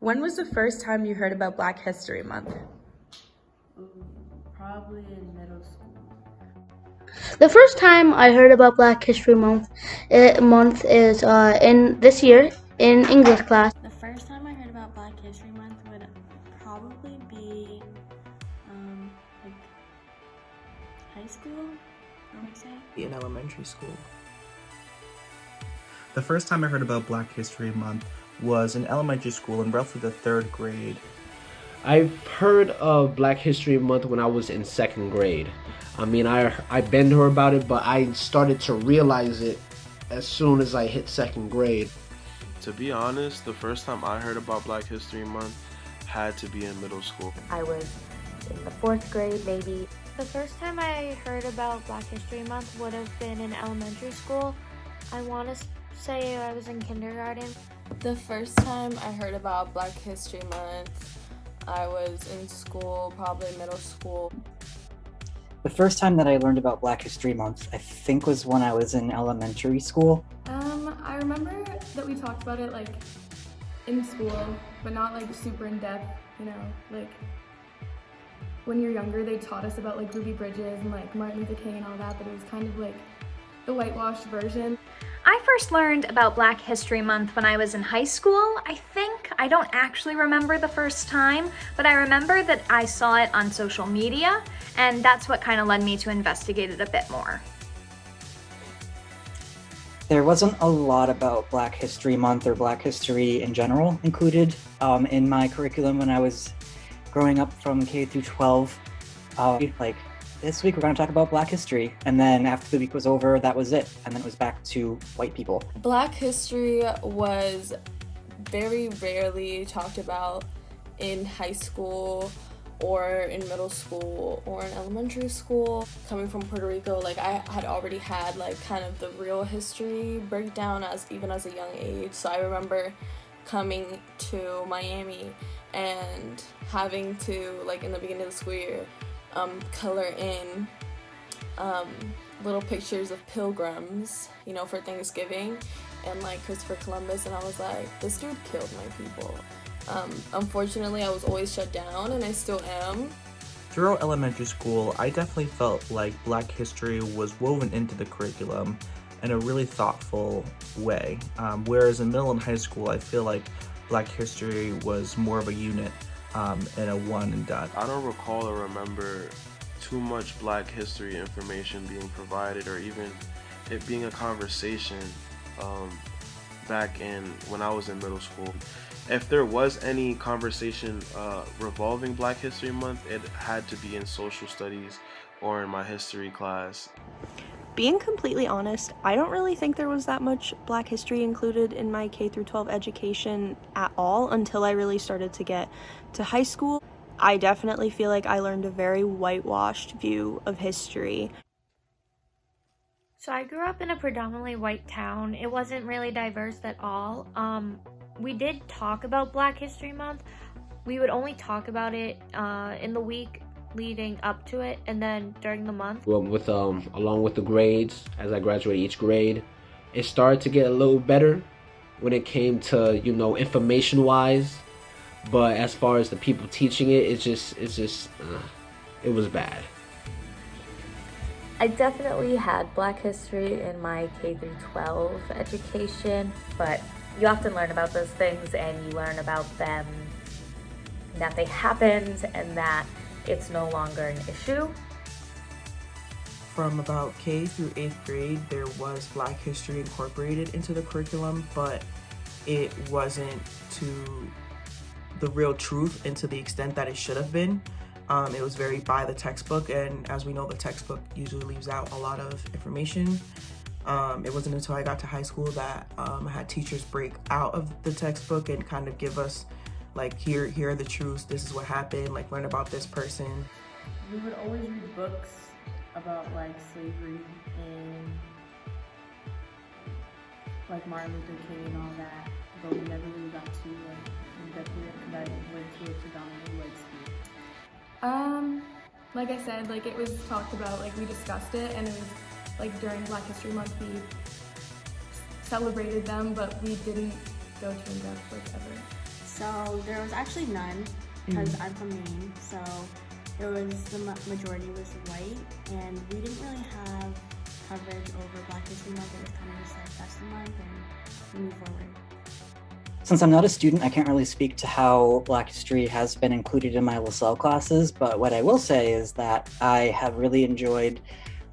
When was the first time you heard about Black History Month? Probably in middle school. The first time I heard about Black History Month is in this year in English class. The first time I heard about Black History Month would probably be like high school, I would say. In elementary school. The first time I heard about Black History Month was in elementary school in roughly the 3rd grade. I've heard of Black History Month when I was in 2nd grade. I mean, I've been to her about it, but I started to realize it as soon as I hit 2nd grade. To be honest, the first time I heard about Black History Month had to be in middle school. I was in the 4th grade, maybe. The first time I heard about Black History Month would have been in elementary school. I want to say I was in kindergarten. The first time I heard about Black History Month, I was in school, probably middle school. The first time that I learned about Black History Month, I think, was when I was in elementary school. I remember that we talked about it like in school, but not like super in depth, you know, like when you're younger they taught us about like Ruby Bridges and like Martin Luther King and all that, but it was kind of like the whitewashed version. I first learned about Black History Month when I was in high school, I think. I don't actually remember the first time, but I remember that I saw it on social media, and that's what kind of led me to investigate it a bit more. There wasn't a lot about Black History Month or Black history in general included in my curriculum when I was growing up from K through 12. Like, this week we're going to talk about Black history, and then after the week was over, that was it, and then it was back to white people. Black history was very rarely talked about in high school or in middle school or in elementary school. Coming from Puerto Rico, like I had already had like kind of the real history breakdown even as a young age. So I remember coming to Miami and having to, like, in the beginning of the school year, color in little pictures of pilgrims, you know, for Thanksgiving, and like Christopher Columbus, and I was like, this dude killed my people. Unfortunately, I was always shut down, and I still am. Throughout elementary school, I definitely felt like Black history was woven into the curriculum in a really thoughtful way, whereas in middle and high school, I feel like Black history was more of a unit and a one and done. I don't recall or remember too much Black history information being provided, or even it being a conversation back in when I was in middle school. If there was any conversation revolving Black History Month, it had to be in social studies or in my history class. Being completely honest, I don't really think there was that much Black history included in my K through 12 education at all until I really started to get to high school. I definitely feel like I learned a very whitewashed view of history. So I grew up in a predominantly white town. It wasn't really diverse at all. We did talk about Black History Month. We would only talk about it in the week leading up to it, and then during the month. Well, along with the grades, as I graduated each grade, it started to get a little better when it came to, you know, information-wise. But as far as the people teaching it, it was bad. I definitely had Black history in my K through 12 education, but you often learn about those things and you learn about them, that they happened and that it's no longer an issue. From about K through 8th grade, there was Black history incorporated into the curriculum, but it wasn't to the real truth and to the extent that it should have been. It was very by the textbook, and as we know, the textbook usually leaves out a lot of information. It wasn't until I got to high school that I had teachers break out of the textbook and kind of give us, like, here are the truths, this is what happened, like, learn about this person. We would always read books about like slavery and like Martin Luther King and all that, but we never really got to like in-depth because I went to a predominantly white school. Like I said, like it was talked about, like we discussed it, and it was like during Black History Month we celebrated them, but we didn't go too in-depth like ever. So there was actually none because I'm from Maine. So there was the majority was white, and we didn't really have coverage over Black History Month. It was kind of just like that's the month, and we move forward. Since I'm not a student, I can't really speak to how Black history has been included in my Lasell classes, but what I will say is that I have really enjoyed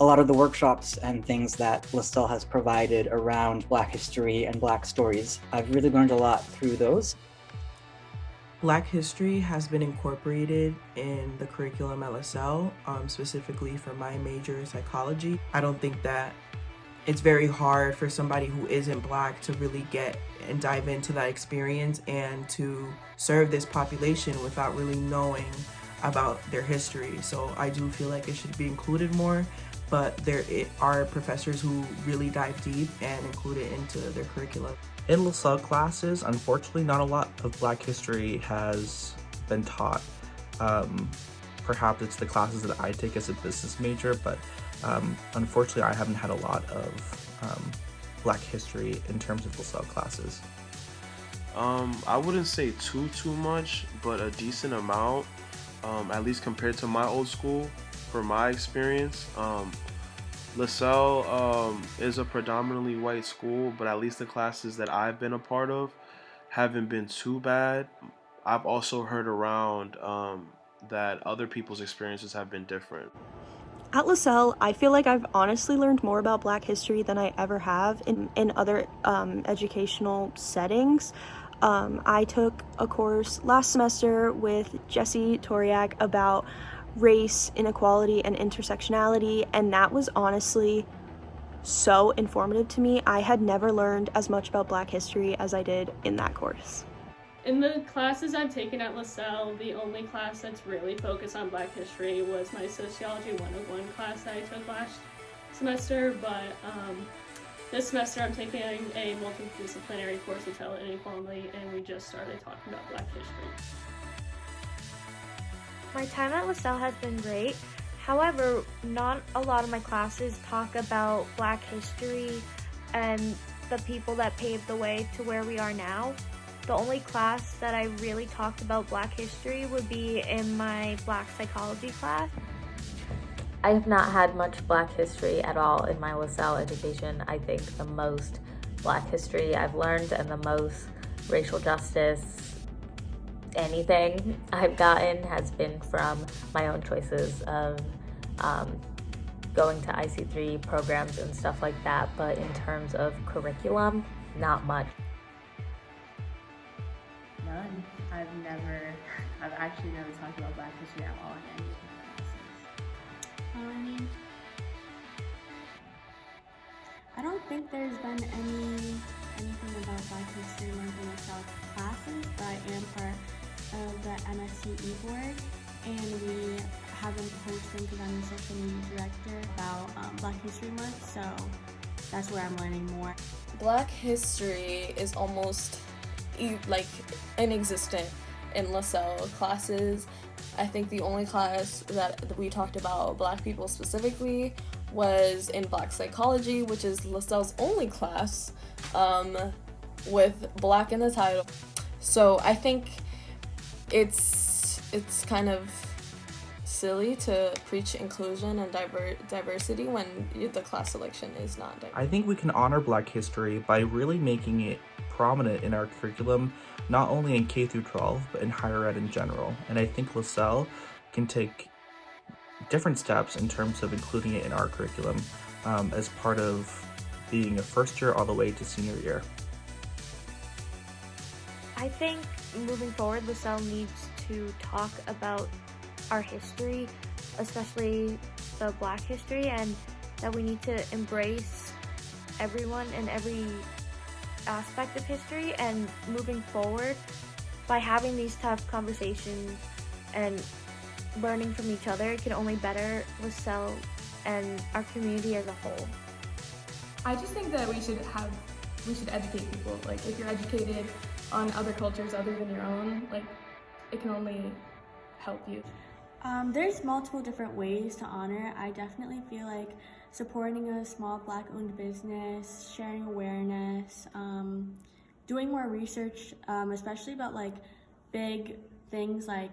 a lot of the workshops and things that Lasell has provided around Black history and Black stories. I've really learned a lot through those. Black history has been incorporated in the curriculum at Lasell, specifically for my major, psychology. I don't think that it's very hard for somebody who isn't Black to really get and dive into that experience and to serve this population without really knowing about their history. So I do feel like it should be included more, but there are professors who really dive deep and include it into their curriculum. In Lasell classes, unfortunately, not a lot of Black history has been taught. Perhaps it's the classes that I take as a business major, but unfortunately, I haven't had a lot of Black history in terms of Lasell classes. I wouldn't say too much, but a decent amount, at least compared to my old school, for my experience. Lasell is a predominantly white school, but at least the classes that I've been a part of haven't been too bad. I've also heard around that other people's experiences have been different. At Lasell, I feel like I've honestly learned more about Black history than I ever have in other educational settings. I took a course last semester with Jesse Toriak about race, inequality, and intersectionality, and that was honestly so informative to me. I had never learned as much about Black history as I did in that course. In the classes I've taken at Lasell, the only class that's really focused on Black history was my Sociology 101 class that I took last semester, but this semester I'm taking a multidisciplinary course with Health and Inequality, and we just started talking about Black history. My time at Lasell has been great. However, not a lot of my classes talk about Black history and the people that paved the way to where we are now. The only class that I really talked about Black history would be in my Black psychology class. I have not had much Black history at all in my Lasell education. I think the most Black history I've learned and the most racial justice anything I've gotten has been from my own choices of going to IC3 programs and stuff like that, but in terms of curriculum, not much. None. I've actually never talked about Black history at all in any of my classes. I don't think there's been anything about Black History Month in Lasell classes, but I am part of the MSCE board, and we have been posting because I'm the social media director about Black History Month, so that's where I'm learning more. Black history is almost like inexistent in Lasell classes. I think the only class that we talked about Black people specifically was in Black psychology, which is Lasell's only class with Black in the title. So I think it's kind of silly to preach inclusion and diversity when the class selection is not diverse. I think we can honor Black history by really making it prominent in our curriculum, not only in K through 12, but in higher ed in general. And I think Lasell can take different steps in terms of including it in our curriculum as part of being a first year all the way to senior year. I think moving forward, Lasell needs to talk about our history, especially the Black history, and that we need to embrace everyone and every aspect of history. And moving forward, by having these tough conversations and learning from each other, it can only better Lasell and our community as a whole. I just think that we should educate people. Like, if you're educated on other cultures other than your own, like, it can only help you. There's multiple different ways to honor. I definitely feel like supporting a small Black-owned business, sharing awareness, doing more research, especially about like big things like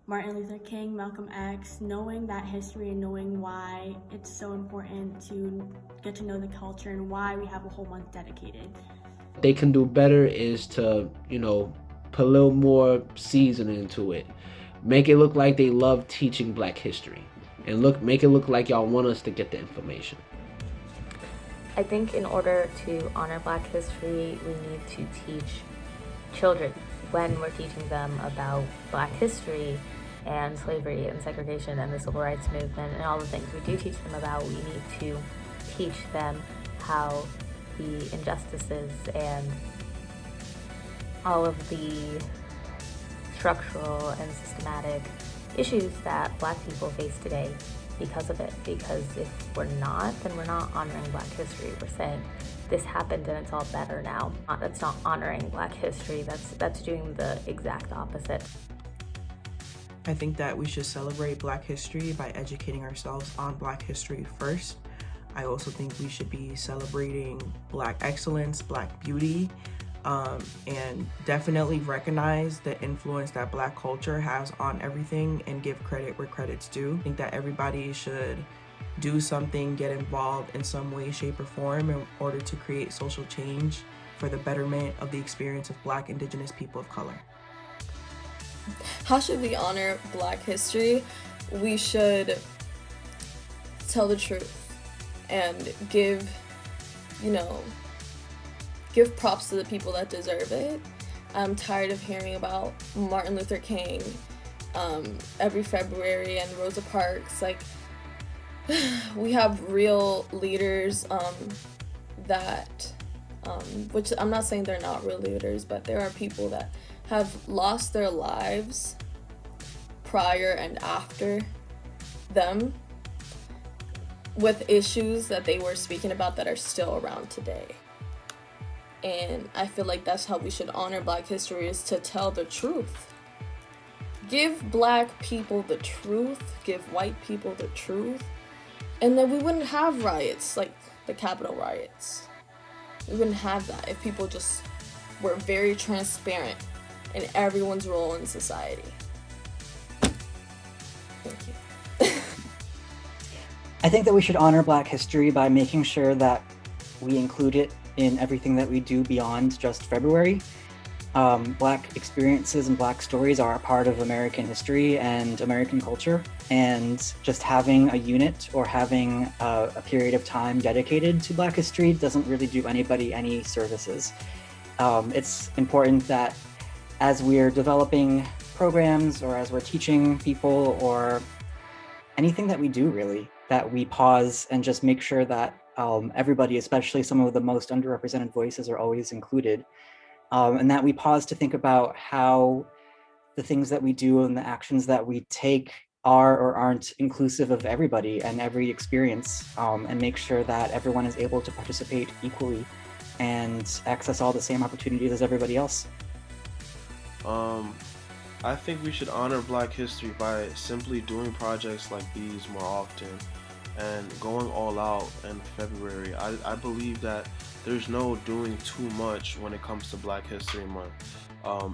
Martin Luther King, Malcolm X, knowing that history and knowing why it's so important to get to know the culture and why we have a whole month dedicated. What they can do better is to, put a little more seasoning into it. Make it look like they love teaching Black history. And make it look like y'all want us to get the information. I think in order to honor Black history, we need to teach children. When we're teaching them about Black history and slavery and segregation and the civil rights movement and all the things we do teach them about, we need to teach them how the injustices and all of the structural and systematic issues that Black people face today because of it. Because if we're not, then we're not honoring Black history. We're saying this happened and it's all better now. That's not honoring Black history. That's doing the exact opposite. I think that we should celebrate Black history by educating ourselves on Black history first. I also think we should be celebrating Black excellence, Black beauty, and definitely recognize the influence that Black culture has on everything and give credit where credit's due. I think that everybody should do something, get involved in some way, shape, or form in order to create social change for the betterment of the experience of Black, Indigenous people of color. How should we honor Black history? We should tell the truth and give props to the people that deserve it. I'm tired of hearing about Martin Luther King every February and Rosa Parks. Like, we have real leaders which I'm not saying they're not real leaders, but there are people that have lost their lives prior and after them with issues that they were speaking about that are still around today. And I feel like that's how we should honor Black history, is to tell the truth. Give Black people the truth, give white people the truth, and then we wouldn't have riots like the Capitol riots. We wouldn't have that if people just were very transparent in everyone's role in society. Thank you. I think that we should honor Black history by making sure that we include it in everything that we do beyond just February. Black experiences and Black stories are a part of American history and American culture, and just having a unit or having a period of time dedicated to Black history doesn't really do anybody any services. It's important that as we're developing programs or as we're teaching people or anything that we do really, that we pause and just make sure that everybody, especially some of the most underrepresented voices, are always included. And that we pause to think about how the things that we do and the actions that we take are or aren't inclusive of everybody and every experience, and make sure that everyone is able to participate equally and access all the same opportunities as everybody else. I think we should honor Black history by simply doing projects like these more often and going all out in February. I believe that there's no doing too much when it comes to Black History Month.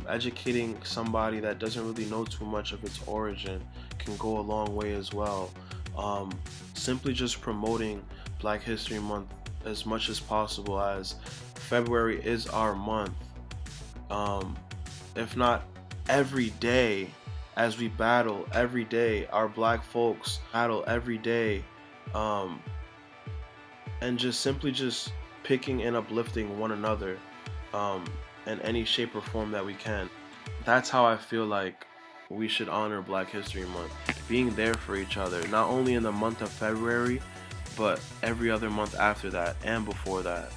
Educating somebody that doesn't really know too much of its origin can go a long way as well. Simply just promoting Black History Month as much as possible, as February is our month. If not every day, as we battle every day, our Black folks battle every day, and just simply just picking and uplifting one another in any shape or form that we can. That's how I feel like we should honor Black History Month. Being there for each other, not only in the month of February, but every other month after that and before that.